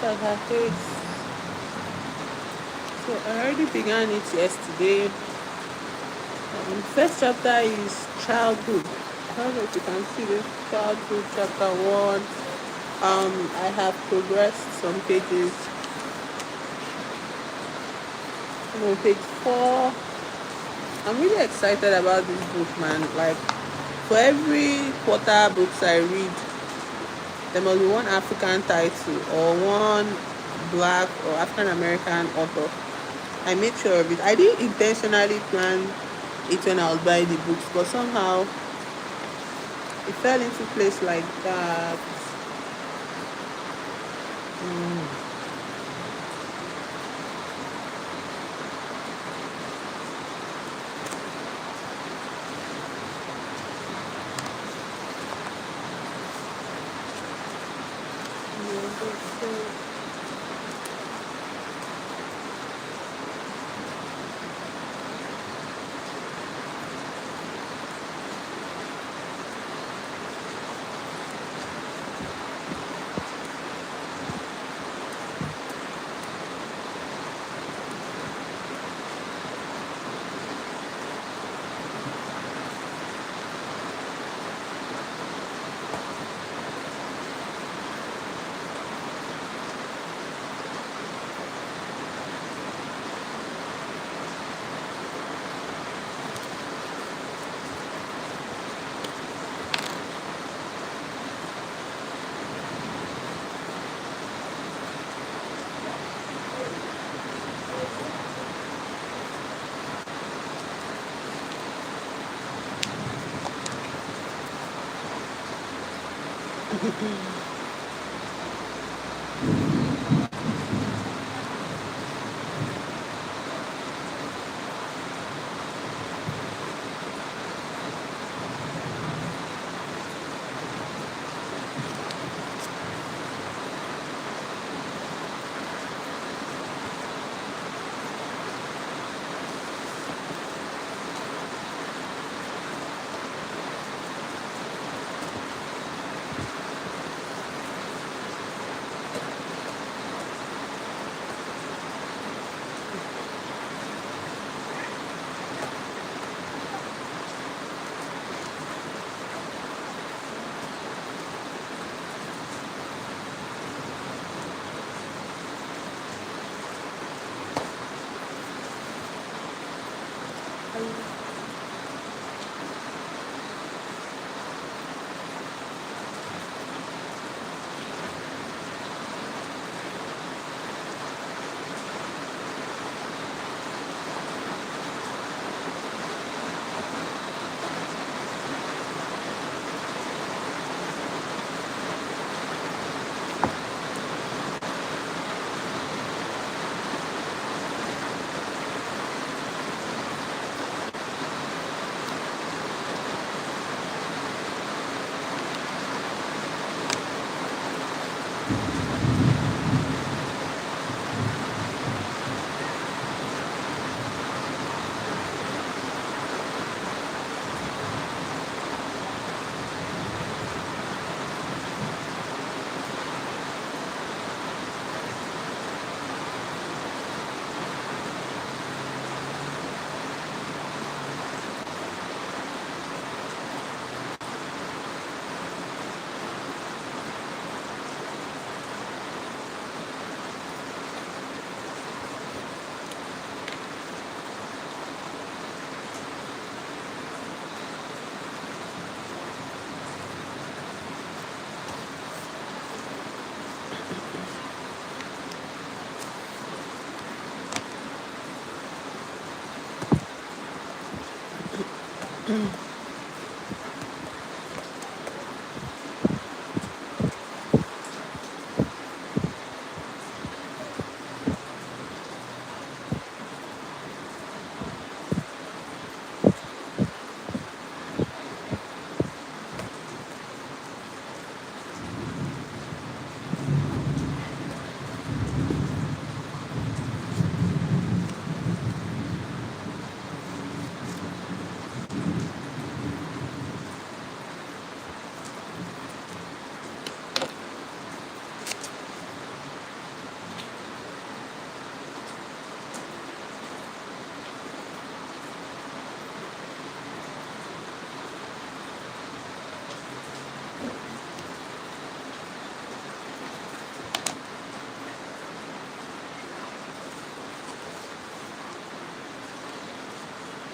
at her face. So I already began it yesterday. First chapter is childhood. I don't know if you can see this childhood chapter one. I have progressed some pages. I'm on page four. I'm really excited about this book, man. Like for every quarter books I read, there must be one African title or one black or African American author. I make sure of it. I didn't intentionally plan it when I was buying the books, but somehow it fell into place like that.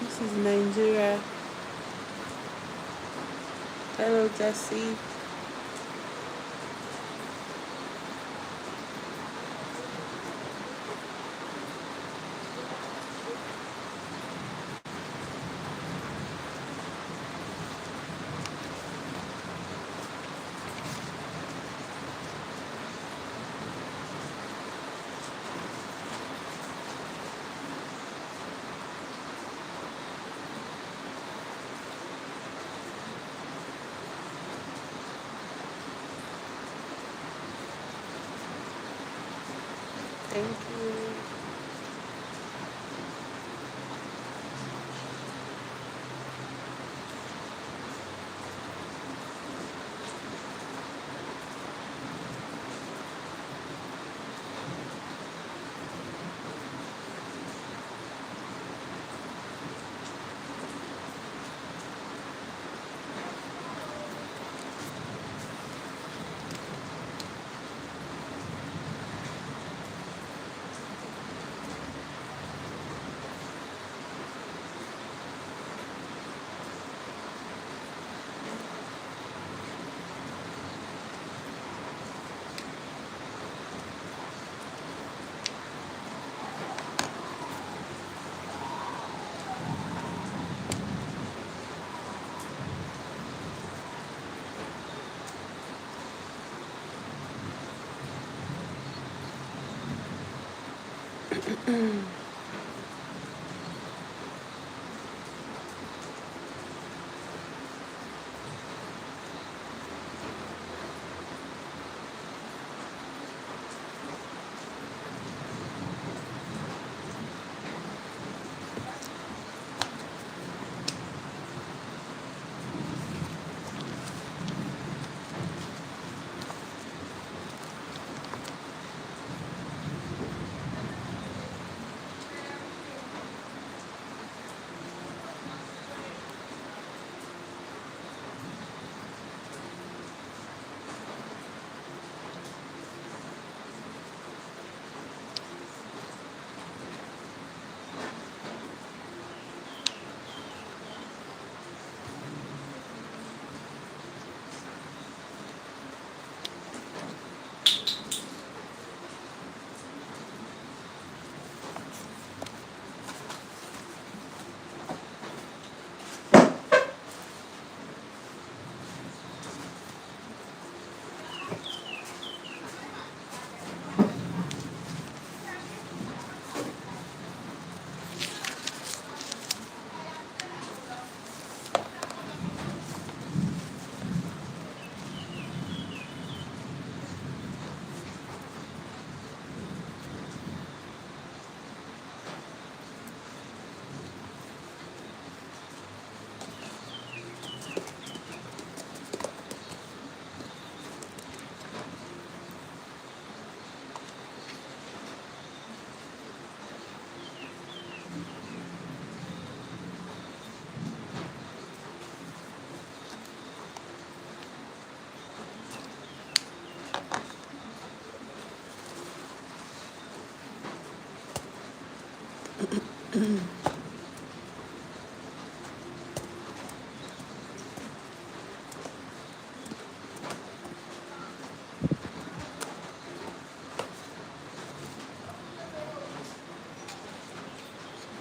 This is Nigeria. Hello, Jesse. Thank you.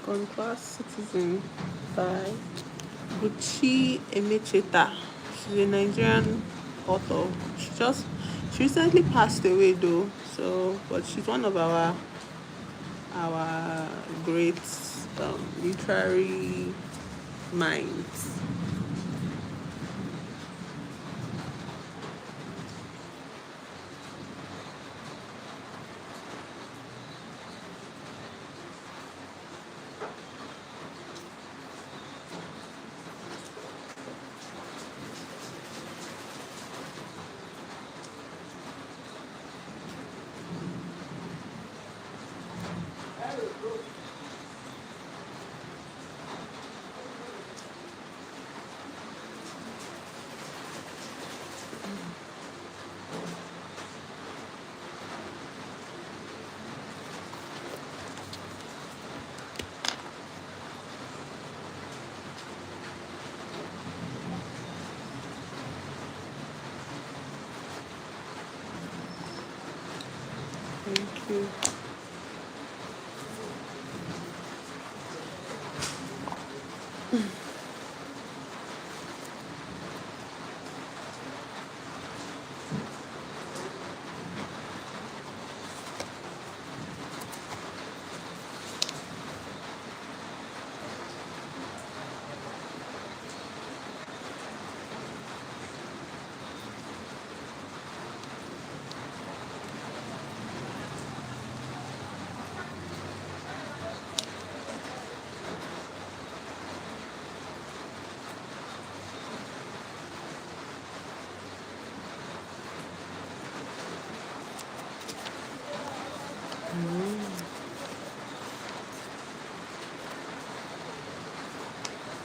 Conquest Citizen by Buchi Emecheta. She's a Nigerian author. She recently passed away though, so but she's one of our great literary minds. you.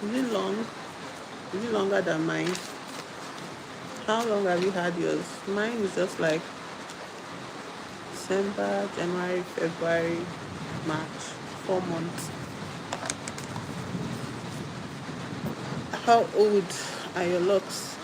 Is it long? Is it longer than mine? How long have you had yours? Mine is just like December, January, February, March. 4 months. How old are your locks?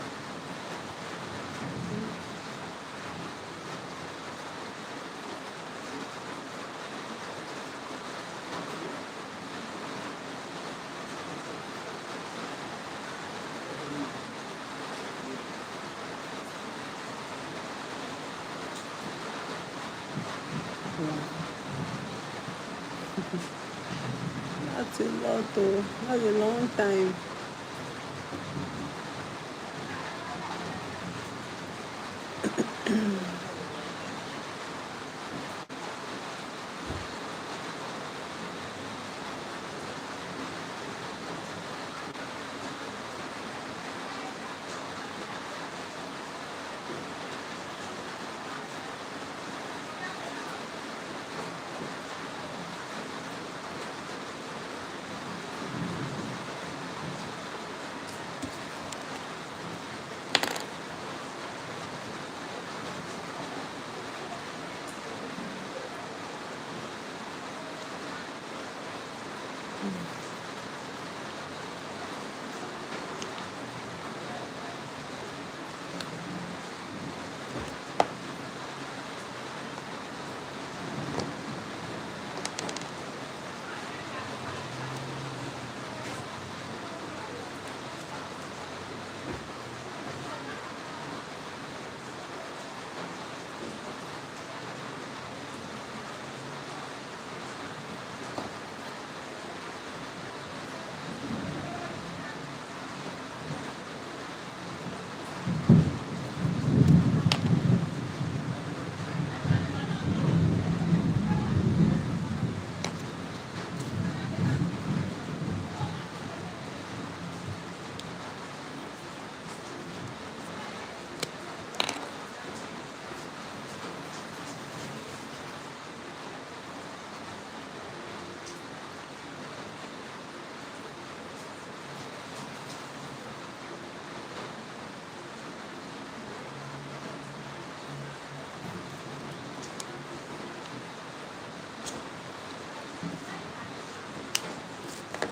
Wow. That's a lot, though. That's a long time.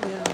Yeah.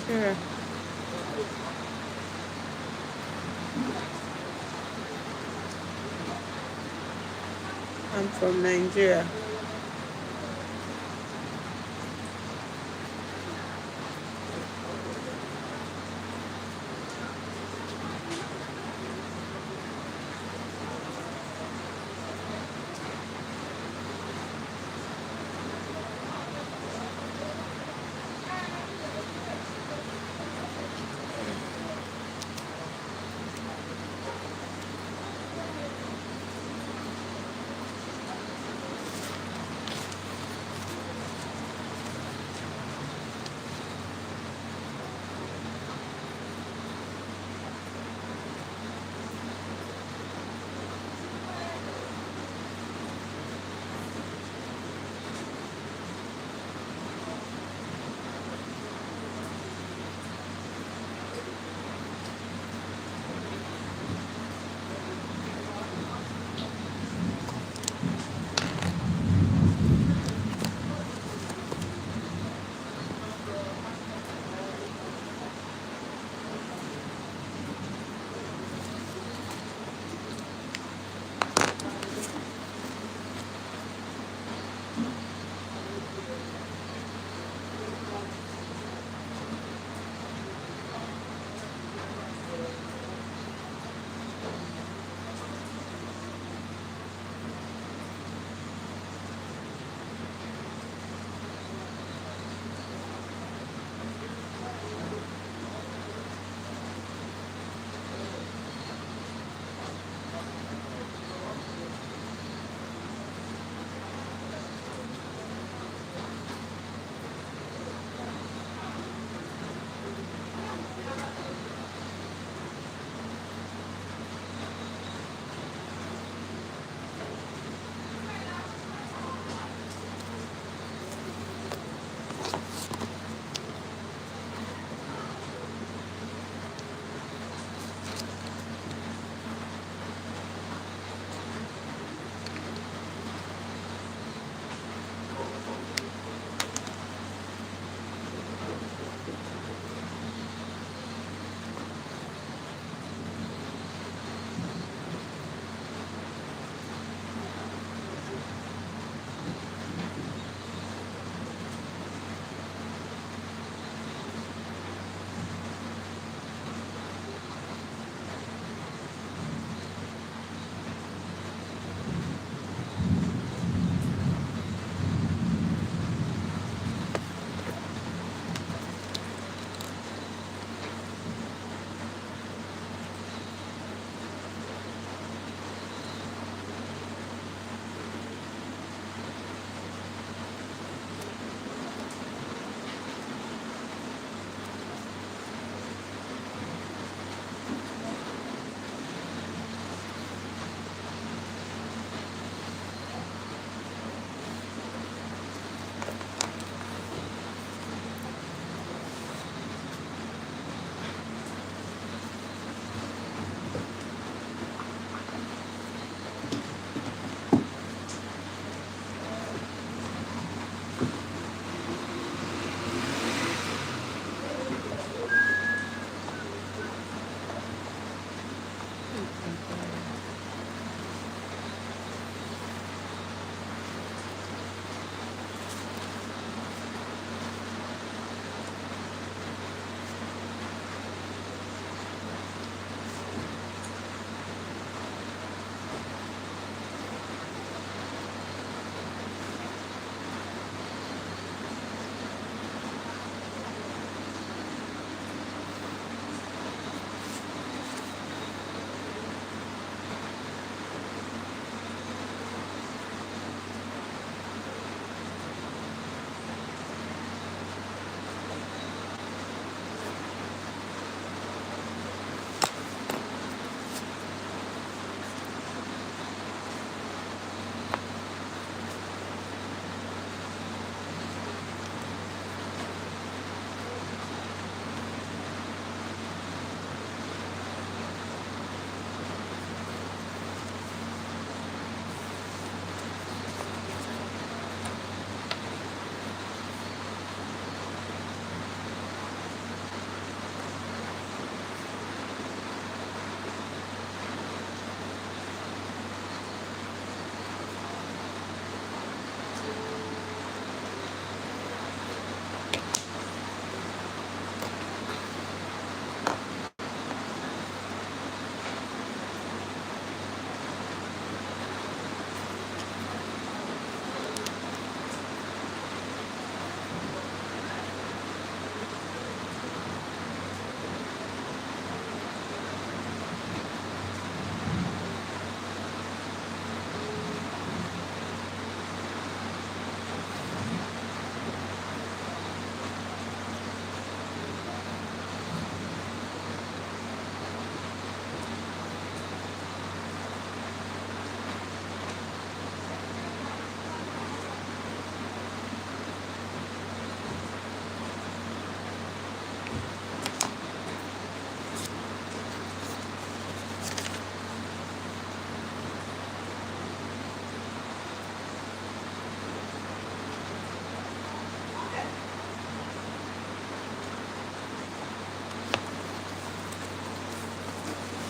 Yeah, I'm from Nigeria.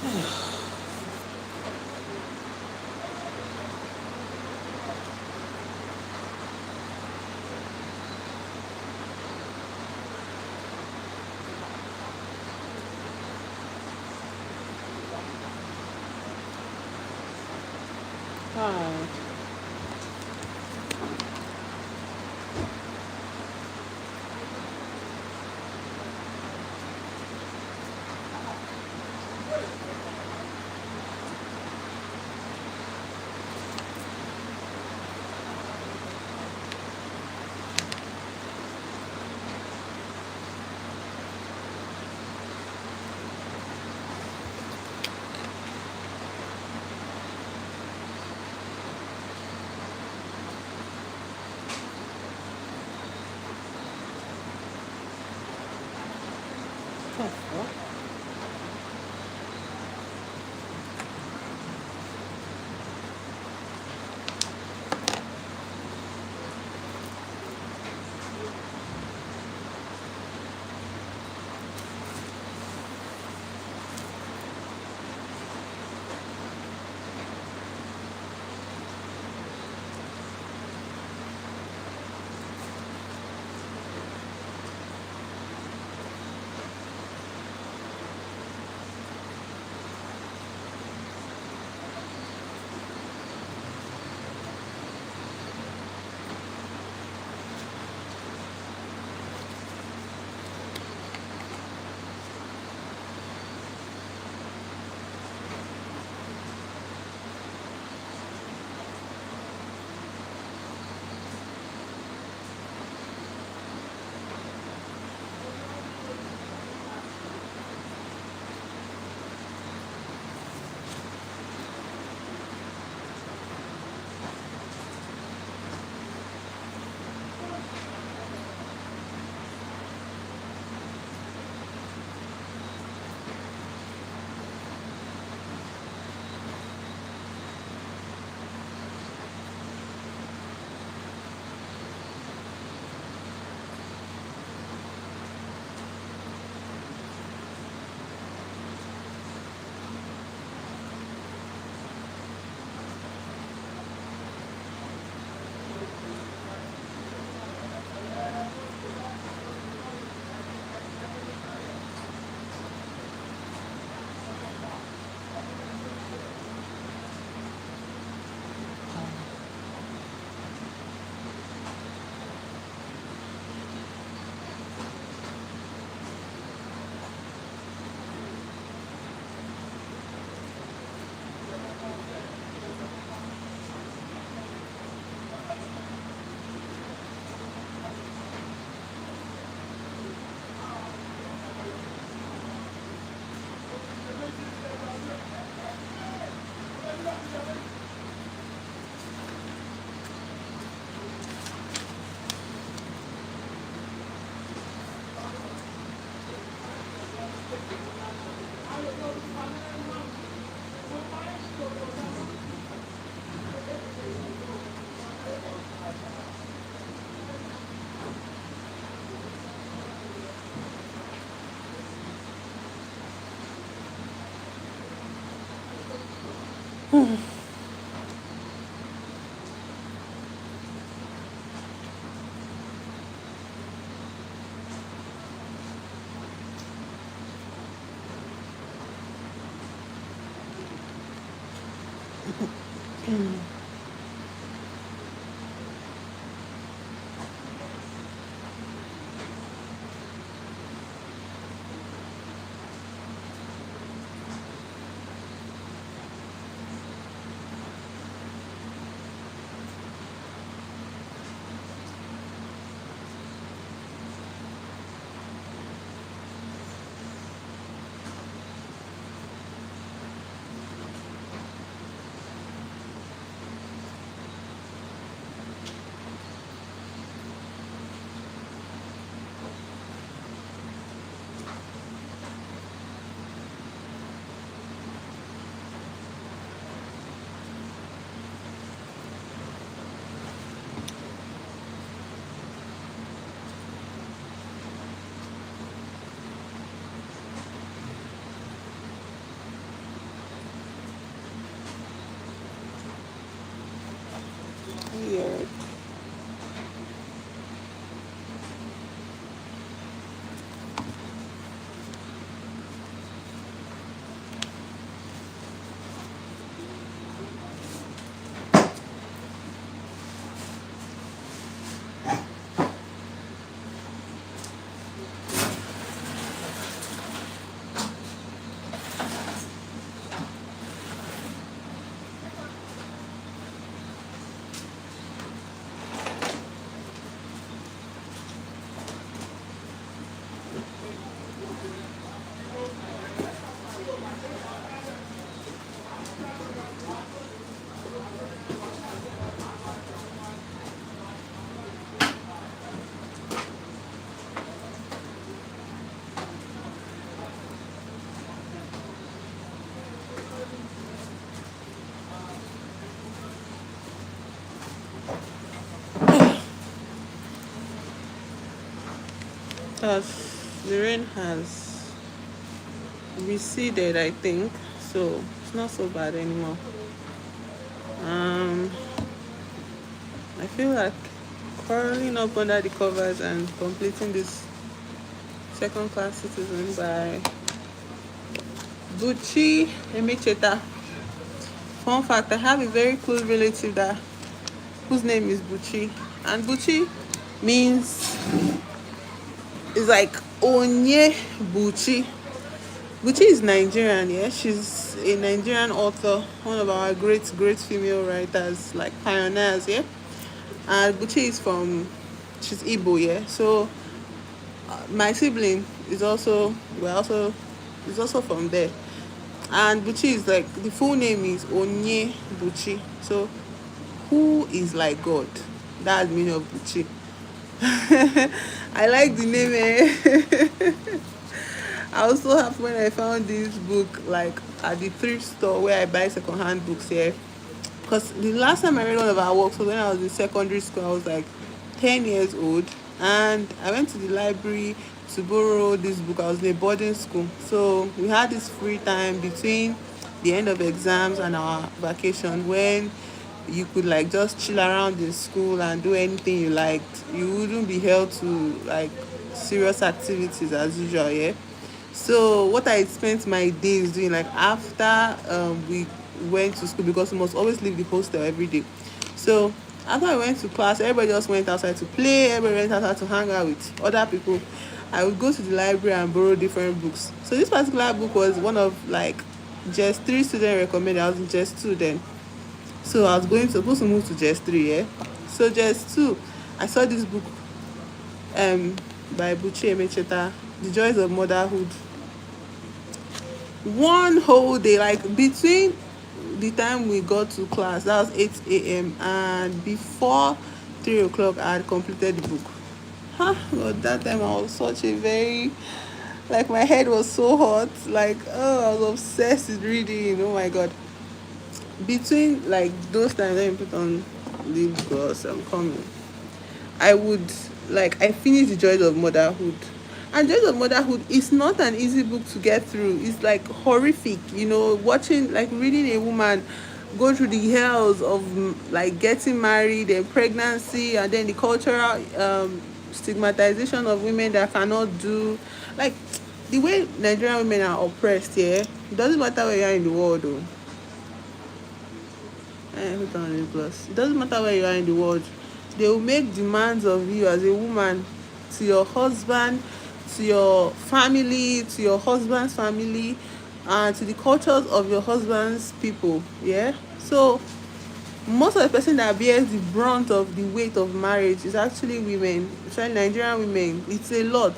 Alright. because the rain has receded, I think, so it's not so bad anymore. Um, I feel like curling up under the covers and completing this second class citizen by Buchi Emecheta. Fun fact, I have a very close relative that whose name is Buchi. And Buchi means it's like Onye Buchi. Buchi is Nigerian, yeah. She's a Nigerian author, one of our great female writers, like pioneers, yeah. And Buchi is from she's Igbo, yeah. So my sibling is also we're also is also from there. And Buchi is like the full name is Onye Buchi. So who is like God? That's the meaning of Buchi. I like the name. I was so happy when I found this book like at the thrift store where I buy secondhand books here. Because the last time I read one of our works was when I was in secondary school. I was like 10 years old, and I went to the library to borrow this book. I was in a boarding school, so we had this free time between the end of exams and our vacation when you could like just chill around in school and do anything you liked. You wouldn't be held to like serious activities as usual, yeah. So what I spent my days doing, like after we went to school, because we must always leave the hostel every day. So after I went to class, everybody just went outside to play, everybody went outside to hang out with other people. I would go to the library and borrow different books. So this particular book was one of like just three students recommended. I was in just two then. So I was supposed to move to just three, yeah. So just two, I saw this book um by Buchi Emecheta, The Joys of Motherhood. One whole day, like between the time we got to class, that was 8 a.m., and before 3 o'clock I had completed the book. But that time I was such a very, like, my head was so hot, like, oh, I was obsessed with reading. Oh my god. Between like those times, let me put on lip gloss, I'm coming. I would like I finished The Joys of Motherhood. And Joys of Motherhood is not an easy book to get through. It's like horrific, watching like reading a woman go through the hells of like getting married and pregnancy, and then the cultural stigmatization of women that cannot do, like, the way Nigerian women are oppressed here. It doesn't matter where you are in the world though. Hold on, Nicholas. It doesn't matter where you are in the world. They will make demands of you as a woman, to your husband, to your family, to your husband's family, and to the cultures of your husband's people. Yeah. So most of the person that bears the brunt of the weight of marriage is actually women, especially Nigerian women. It's a lot.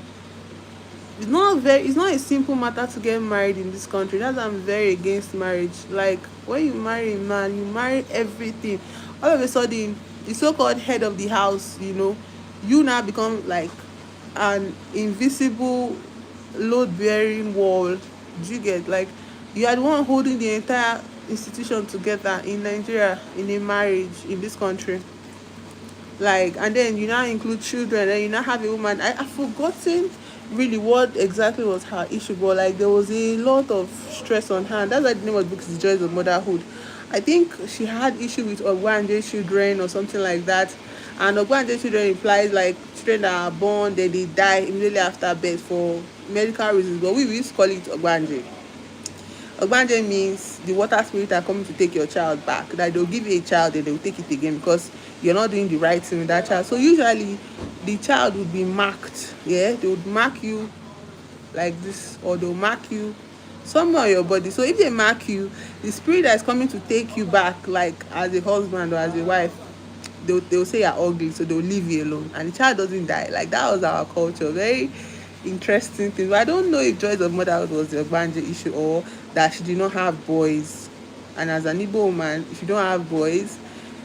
It's not a simple matter to get married in this country. That's why I'm very against marriage. Like, when you marry a man, you marry everything. All of a sudden, the so-called head of the house, you now become like an invisible load bearing wall. Do you get, like, you are the one holding the entire institution together in Nigeria, in a marriage in this country? Like, and then you now include children, and you now have a woman. I've forgotten really what exactly was her issue, but like there was a lot of stress on her, and that's why the name of the book is Joys of Motherhood. I think she had issue with Ogbanje children or something like that. And Ogbanje children implies like children that are born, then they die immediately after birth for medical reasons, but we used to call it Ogbanje. Ogbanje means the water spirit are coming to take your child back. That they'll give you a child and they'll take it again because you're not doing the right thing with that child. So usually the child would be marked. Yeah, they would mark you like this, or they'll mark you somewhere on your body. So if they mark you, the spirit that is coming to take you back, like as a husband or as a wife, they'll say you're ugly, so they'll leave you alone, and the child doesn't die. Like, that was our culture. Very interesting thing. But I don't know if Joys of Motherhood was the Ogbanje issue, or that she did not have boys. And as an Igbo woman, if you don't have boys,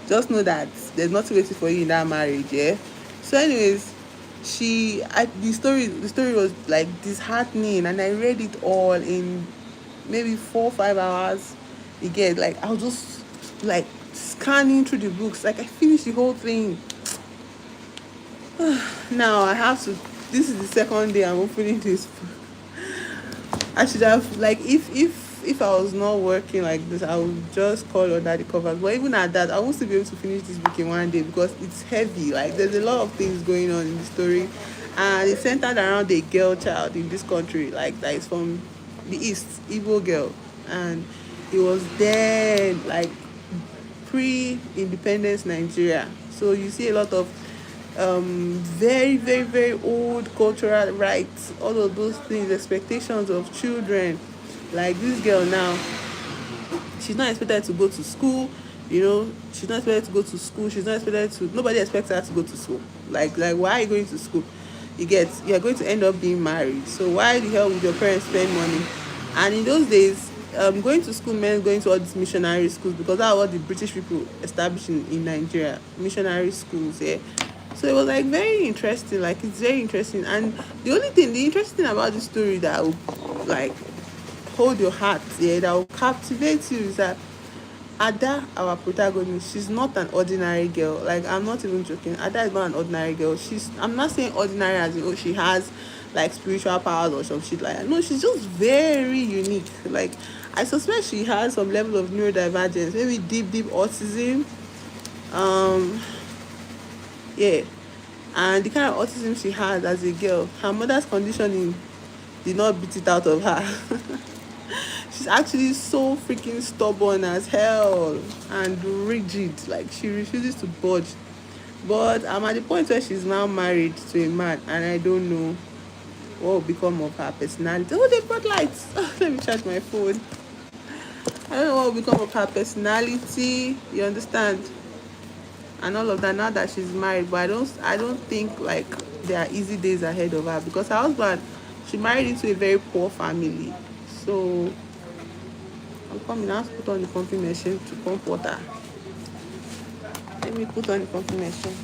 just know that there's nothing waiting for you in that marriage. Yeah. So anyways, the story was like disheartening, and I read it all in maybe 4 or 5 hours. Again, like, I was just like scanning through the books. Like, I finished the whole thing. Now I have to This is the second day I'm opening this. I should have, like, if I was not working like this, I would just call under the covers. But even at that, I won't still be able to finish this book in one day because it's heavy. Like, there's a lot of things going on in the story, and it's centered around a girl child in this country, like that is from the east, Igbo girl, and it was then like pre-independence Nigeria. So you see a lot of very, very, very old cultural rights, all of those things, expectations of children. Like this girl now, she's not expected to go to school. She's not expected to go to school. She's not expected to. Nobody expects her to go to school. Like, why are you going to school? You're going to end up being married. So why the hell would your parents spend money? And in those days, going to school meant going to all these missionary schools because that's what the British people established in Nigeria, missionary schools. Yeah. So it was like very interesting. Like it's very interesting. And the interesting thing about this story that would like hold your heart, yeah, that will captivate you is that Ada, our protagonist, she's not an ordinary girl. Like I'm not even joking. Ada is not an ordinary girl. I'm not saying ordinary as in she has like spiritual powers or some shit like that. No, she's just very unique. Like I suspect she has some level of neurodivergence, maybe deep, deep autism. Um, yeah. And the kind of autism she had as a girl, her mother's conditioning did not beat it out of her. She's actually so freaking stubborn as hell and rigid. Like she refuses to budge. But I'm at the point where she's now married to a man, and I don't know what will become of her personality. Oh, they brought lights. Let me charge my phone. I don't know what will become of her personality. You understand? And all of that now that she's married. But I don't think like there are easy days ahead of her because her husband, she married into a very poor family. So I'm coming now. Put on the pumping machine to pump water. Let me put on the pumping machine.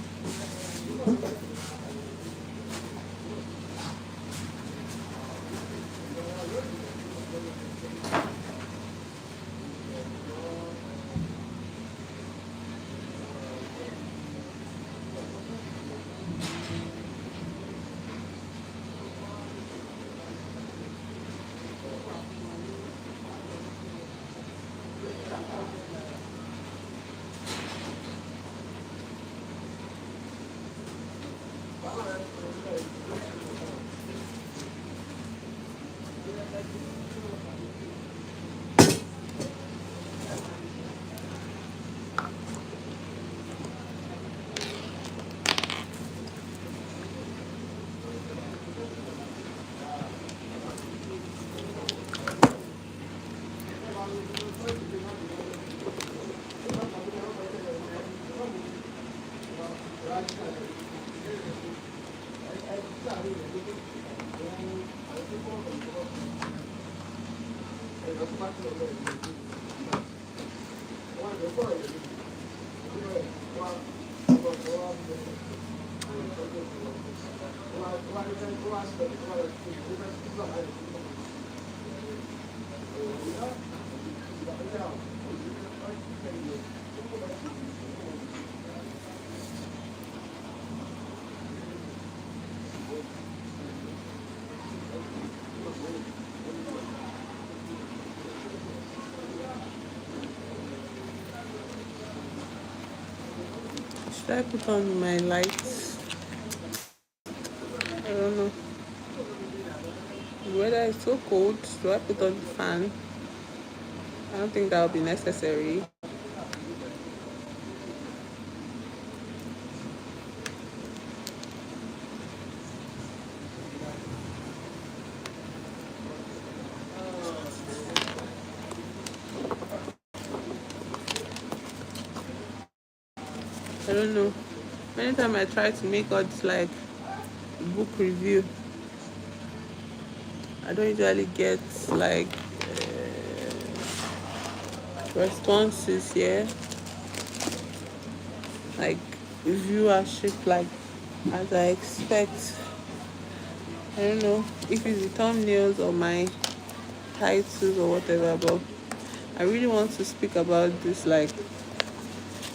Should I put on my lights? I don't know. The weather is so cold. Do I put on the fan? I don't think that will be necessary. I don't know. Anytime I try to make all this like book review, I don't usually get like responses here, like viewership, like as I expect. I don't know if it's the thumbnails or my titles or whatever, but I really want to speak about this. Like,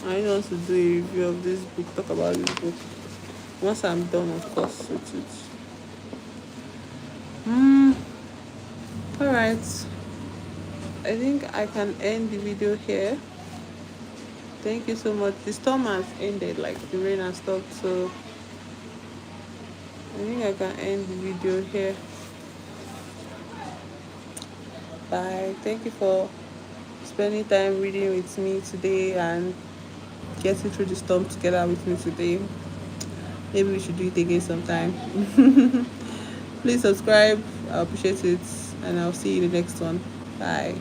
I really want to do a review of this book, talk about this book once I'm done, of course, with it. All right, I think I can end the video here. Thank you so much. The storm has ended, like the rain has stopped, so I think I can end the video here. Bye. Thank you for spending time reading with me today and getting through the storm together with me today. Maybe we should do it again sometime. Please subscribe. I appreciate it, and I'll see you in the next one. Bye.